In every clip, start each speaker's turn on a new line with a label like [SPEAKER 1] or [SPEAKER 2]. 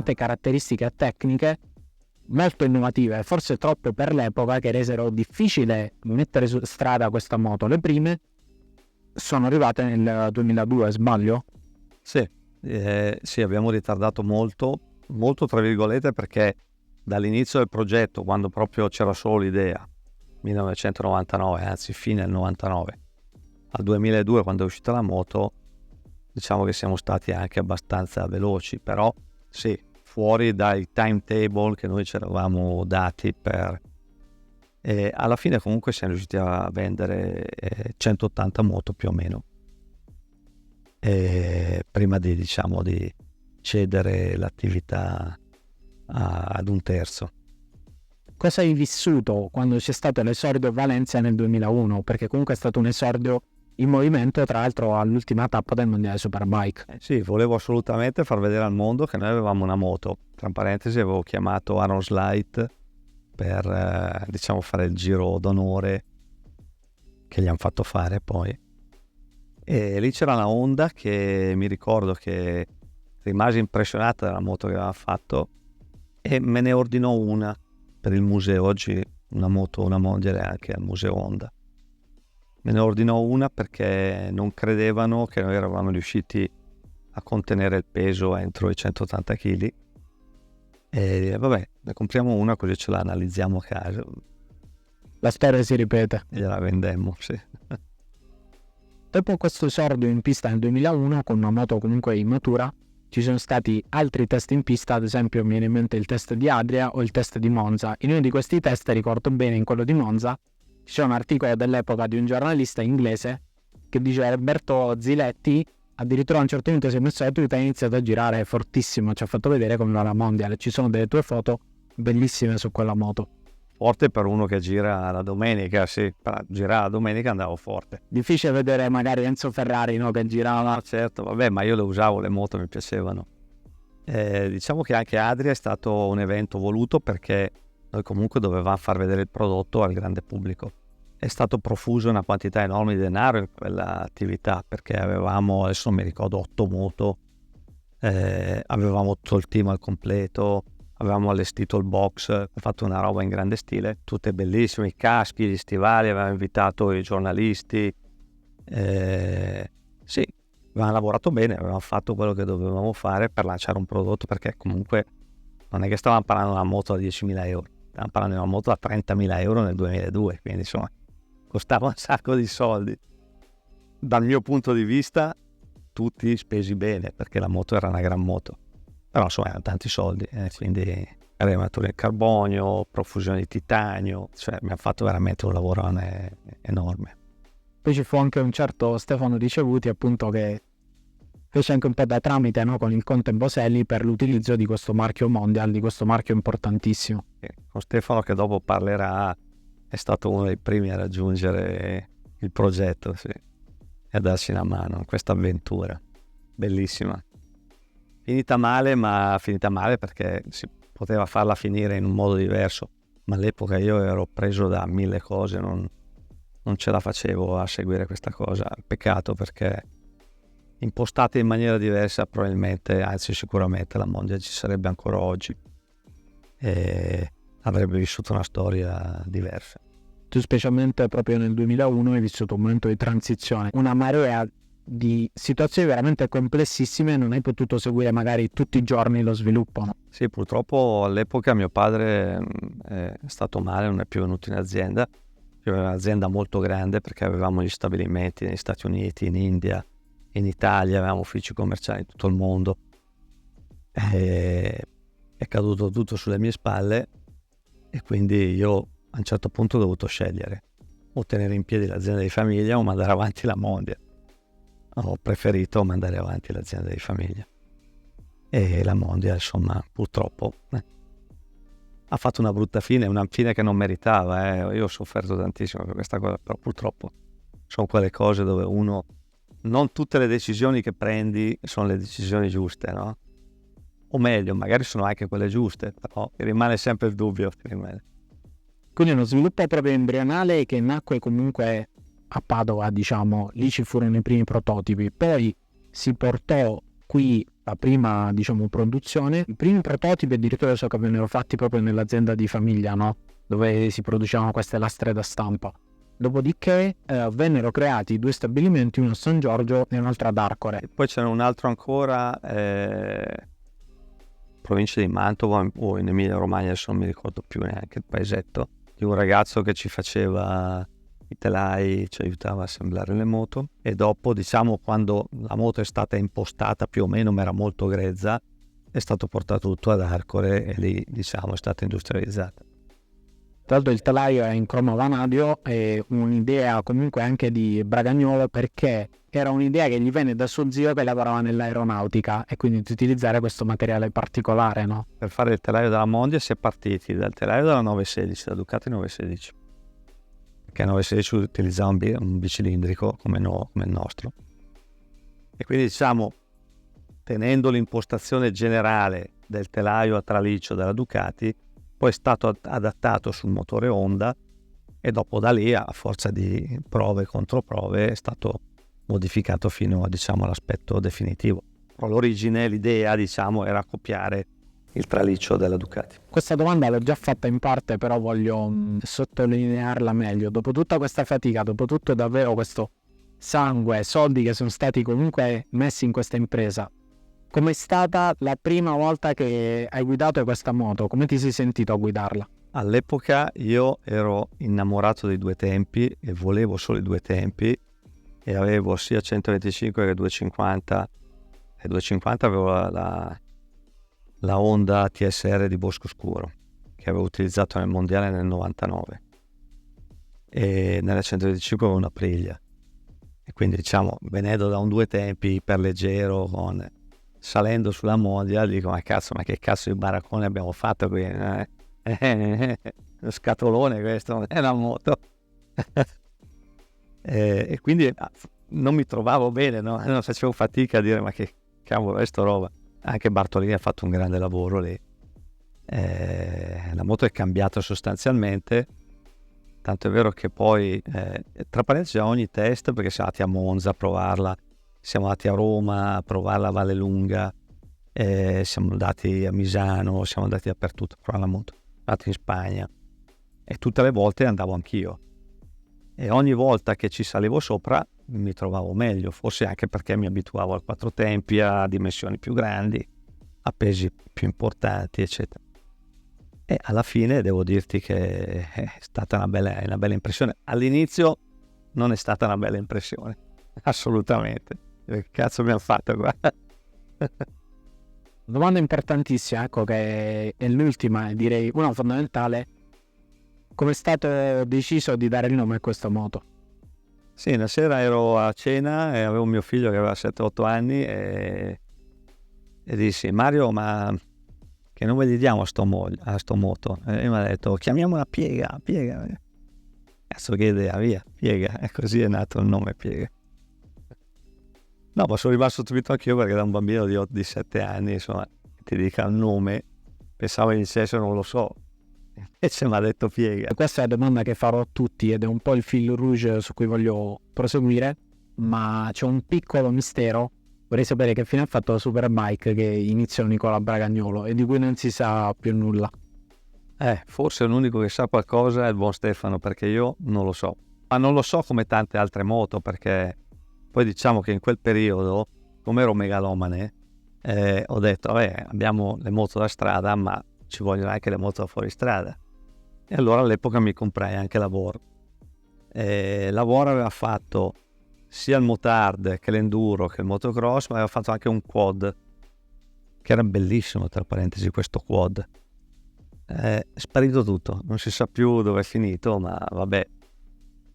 [SPEAKER 1] determinate caratteristiche tecniche molto innovative, forse troppo per l'epoca, che resero difficile mettere su strada questa moto. Le prime sono arrivate nel 2002, sbaglio?
[SPEAKER 2] Sì, abbiamo ritardato molto tra virgolette, perché dall'inizio del progetto, quando proprio c'era solo l'idea, 1999, anzi fine del 99, al 2002 quando è uscita la moto, diciamo che siamo stati anche abbastanza veloci, però sì, fuori dai timetable che noi ci eravamo dati e alla fine comunque siamo riusciti a vendere 180 moto più o meno, prima di cedere l'attività ad un terzo.
[SPEAKER 1] Cosa hai vissuto quando c'è stato l'esordio a Valencia nel 2001? Perché comunque è stato un esordio in movimento, tra l'altro all'ultima tappa del mondiale Superbike.
[SPEAKER 2] Sì, volevo assolutamente far vedere al mondo che noi avevamo una moto. Tra parentesi avevo chiamato Aaron Slight per fare il giro d'onore che gli hanno fatto fare poi. E lì c'era una Honda che mi ricordo che rimase impressionata dalla moto che aveva fatto e me ne ordinò una per il museo. Oggi una mondial è anche al museo Honda. Me ne ordinò una perché non credevano che noi eravamo riusciti a contenere il peso entro i 180 kg. E vabbè, ne compriamo una così ce la analizziamo a casa.
[SPEAKER 1] La storia si ripete.
[SPEAKER 2] E gliela vendemmo, sì.
[SPEAKER 1] Dopo questo esordio in pista nel 2001, con una moto comunque immatura, ci sono stati altri test in pista, ad esempio mi viene in mente il test di Adria o il test di Monza. In uno di questi test, ricordo bene, in quello di Monza, c'è un articolo dell'epoca di un giornalista inglese che dice Alberto Ziletti addirittura a un certo punto si è messo e ha iniziato a girare fortissimo, ci ha fatto vedere come va la mondial. Ci sono delle tue foto bellissime su quella moto.
[SPEAKER 2] Forte per uno che gira la domenica, sì, per girare la domenica andavo forte.
[SPEAKER 1] Difficile vedere magari Enzo Ferrari, no, che girava.
[SPEAKER 2] No, certo, vabbè, ma io le usavo, le moto mi piacevano. Diciamo che anche Adria è stato un evento voluto perché noi comunque dovevamo far vedere il prodotto al grande pubblico. È stato profuso una quantità enorme di denaro in quella attività perché avevamo, adesso non mi ricordo, 8 moto, avevamo tutto il team al completo, avevamo allestito il box, fatto una roba in grande stile, tutte bellissime, i caschi, gli stivali, avevamo invitato i giornalisti, sì, avevamo lavorato bene, avevamo fatto quello che dovevamo fare per lanciare un prodotto, perché comunque non è che stavamo parlando di una moto a 10.000 euro, stavamo parlando di una moto a 30.000 euro nel 2002, quindi insomma costava un sacco di soldi. Dal mio punto di vista tutti spesi bene, perché la moto era una gran moto, però insomma erano tanti soldi, quindi remature in carbonio, profusione di titanio, cioè mi ha fatto veramente un lavoro enorme.
[SPEAKER 1] Poi ci fu anche un certo Stefano Ricevuti, appunto, che fece anche un po' da tramite, no, con il Conte Boselli per l'utilizzo di questo marchio mondial, di questo marchio importantissimo.
[SPEAKER 2] Con Stefano, che dopo parlerà, è stato uno dei primi a raggiungere il progetto, sì, e a darci una mano in questa avventura bellissima. Finita male perché si poteva farla finire in un modo diverso, ma all'epoca io ero preso da 1000 cose, non ce la facevo a seguire questa cosa. Peccato, perché impostata in maniera diversa probabilmente, anzi sicuramente, la Mondial ci sarebbe ancora oggi e avrebbe vissuto una storia diversa.
[SPEAKER 1] Tu specialmente proprio nel 2001 hai vissuto un momento di transizione, una marea di situazioni veramente complessissime, non hai potuto seguire magari tutti i giorni lo sviluppo, no?
[SPEAKER 2] Sì, purtroppo all'epoca mio padre è stato male, non è più venuto in azienda. Aveva un'azienda molto grande perché avevamo gli stabilimenti negli Stati Uniti, in India, in Italia, avevamo uffici commerciali in tutto il mondo. È caduto tutto sulle mie spalle e quindi io a un certo punto ho dovuto scegliere o tenere in piedi l'azienda di famiglia o mandare avanti la Mondial. Ho preferito mandare avanti l'azienda di famiglia e la Mondial, insomma, purtroppo ha fatto una brutta fine, una fine che non meritava. Io ho sofferto tantissimo per questa cosa, però purtroppo sono quelle cose dove uno, non tutte le decisioni che prendi sono le decisioni giuste, no? O meglio, magari sono anche quelle giuste, però rimane sempre il dubbio.
[SPEAKER 1] Quindi uno sviluppo proprio embrionale che nacque comunque a Padova, diciamo, lì ci furono i primi prototipi, poi si portò qui la prima, diciamo, produzione. I primi prototipi addirittura so che vennero fatti proprio nell'azienda di famiglia, no? Dove si producevano queste lastre da stampa. Dopodiché vennero creati 2 stabilimenti, uno a San Giorgio e un altro ad Arcore.
[SPEAKER 2] E poi c'era un altro ancora, provincia di Mantova o in Emilia Romagna, adesso non mi ricordo più neanche il paesetto, di un ragazzo che ci faceva i telai, ci aiutava a assemblare le moto. E dopo, diciamo, quando la moto è stata impostata più o meno, ma era molto grezza, è stato portato tutto ad Arcore e lì, diciamo, è stata industrializzata.
[SPEAKER 1] Tra l'altro il telaio è in cromo vanadio, è un'idea comunque anche di Bragagnolo, perché era un'idea che gli venne da suo zio che lavorava nell'aeronautica, e quindi di utilizzare questo materiale particolare, no?
[SPEAKER 2] Per fare il telaio della Mondia si è partiti dal telaio della 916, da Ducati 916, perché 916 utilizzava un bicilindrico come il nostro. E quindi, diciamo, tenendo l'impostazione generale del telaio a traliccio della Ducati, poi è stato adattato sul motore Honda, e dopo da lì, a forza di prove e controprove, è stato modificato fino a, diciamo, all'aspetto definitivo. Però l'origine, l'idea, diciamo, era copiare il traliccio della Ducati.
[SPEAKER 1] Questa domanda l'ho già fatta in parte, però voglio sottolinearla meglio. Dopo tutta questa fatica, dopo tutto davvero questo sangue, soldi che sono stati comunque messi in questa impresa, com'è stata la prima volta che hai guidato questa moto? Come ti sei sentito a guidarla?
[SPEAKER 2] All'epoca io ero innamorato dei 2 tempi e volevo solo i 2 tempi, e avevo sia 125 che 250, e 250 avevo la Honda TSR di Bosco Scuro, che avevo utilizzato nel mondiale nel 99, e nella 125 avevo una Aprilia, e quindi, diciamo, venendo da un 2 tempi iperleggero, salendo sulla Mondial, dico ma che cazzo di baraccone abbiamo fatto qui, lo scatolone questo, è una moto. E quindi non mi trovavo bene, no? Non facevo fatica a dire ma che cavolo è sto roba. Anche Bartolini ha fatto un grande lavoro lì. La moto è cambiata sostanzialmente, tanto è vero che poi, tra parentesi, a ogni test, perché siamo andati a Monza a provarla, siamo andati a Roma a provarla a Vallelunga, siamo andati a Misano, siamo andati dappertutto a provare la moto, siamo andati in Spagna, e tutte le volte andavo anch'io, e ogni volta che ci salivo sopra mi trovavo meglio, forse anche perché mi abituavo al 4 tempi, a dimensioni più grandi, a pesi più importanti, eccetera. E alla fine devo dirti che è stata una bella impressione. All'inizio non è stata una bella impressione, assolutamente. Che cazzo mi hanno fatto qua?
[SPEAKER 1] Domanda importantissima, ecco, che è l'ultima, direi una fondamentale. Come è stato deciso di dare il nome a questa moto?
[SPEAKER 2] Sì, una sera ero a cena e avevo mio figlio che aveva 7-8 anni e dissi: Mario, ma che nome gli diamo a sto moto? E mi ha detto: chiamiamola Piega. Cazzo, che idea, via, Piega. E così è nato il nome Piega. No, ma sono rimasto stupito anch'io, perché da un bambino di 7 anni, insomma, ti dica il nome, pensavo iniziasse, non lo so, invece mi ha detto Piega.
[SPEAKER 1] Questa è la domanda che farò a tutti ed è un po' il fil rouge su cui voglio proseguire, ma c'è un piccolo mistero. Vorrei sapere che fine ha fatto la Superbike che iniziò Nicola Bragagnolo e di cui non si sa più nulla.
[SPEAKER 2] Forse l'unico che sa qualcosa è il buon Stefano, perché io non lo so. Ma non lo so come tante altre moto, perché poi diciamo che in quel periodo, come ero megalomane, ho detto, abbiamo le moto da strada, ma ci vogliono anche le moto da fuoristrada. E allora all'epoca mi comprai anche la Vor. La Vor aveva fatto sia il motard che l'enduro che il motocross, ma aveva fatto anche un quad, che era bellissimo, tra parentesi, questo quad. È sparito tutto, non si sa più dove è finito, ma vabbè.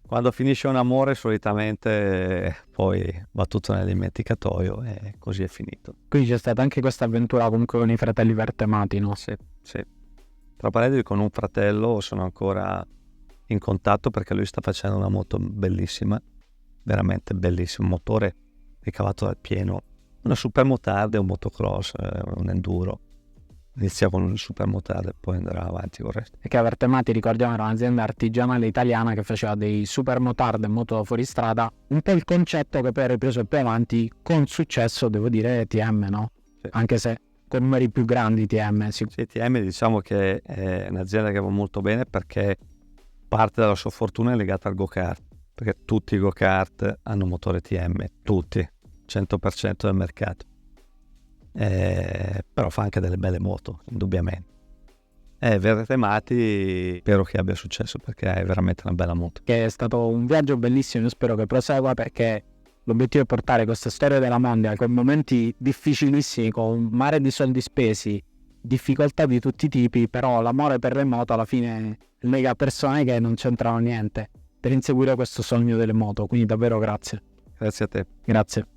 [SPEAKER 2] Quando finisce un amore solitamente poi va tutto nel dimenticatoio, e così è finito.
[SPEAKER 1] Quindi c'è stata anche questa avventura comunque con i fratelli Vertemati, no?
[SPEAKER 2] Sì. Tra parentesi, con un fratello sono ancora in contatto, perché lui sta facendo una moto bellissima, veramente bellissimo, motore ricavato dal pieno, una super motard e un motocross, un enduro. Inizia con un super motard e poi andrà avanti con il resto.
[SPEAKER 1] E che Vertemati, ricordiamo, era un'azienda artigianale italiana che faceva dei super motard e moto da fuoristrada, un po' il concetto che poi ha ripreso più avanti con successo, devo dire, TM, no?
[SPEAKER 2] Sì.
[SPEAKER 1] anche se con numeri più grandi TM.
[SPEAKER 2] Sì, TM diciamo che è un'azienda che va molto bene perché parte della sua fortuna è legata al go-kart, perché tutti i go-kart hanno motore TM, tutti, 100% del mercato. Però fa anche delle belle moto, indubbiamente. Vertemati spero che abbia successo perché è veramente una bella moto.
[SPEAKER 1] Che è stato un viaggio bellissimo, io spero che prosegua, perché l'obiettivo è portare questa storia della Mondial con momenti difficilissimi, con un mare di soldi spesi, difficoltà di tutti i tipi, però l'amore per le moto alla fine lega persone che non c'entrano niente per inseguire questo sogno delle moto, quindi davvero grazie.
[SPEAKER 2] Grazie a te.
[SPEAKER 1] Grazie.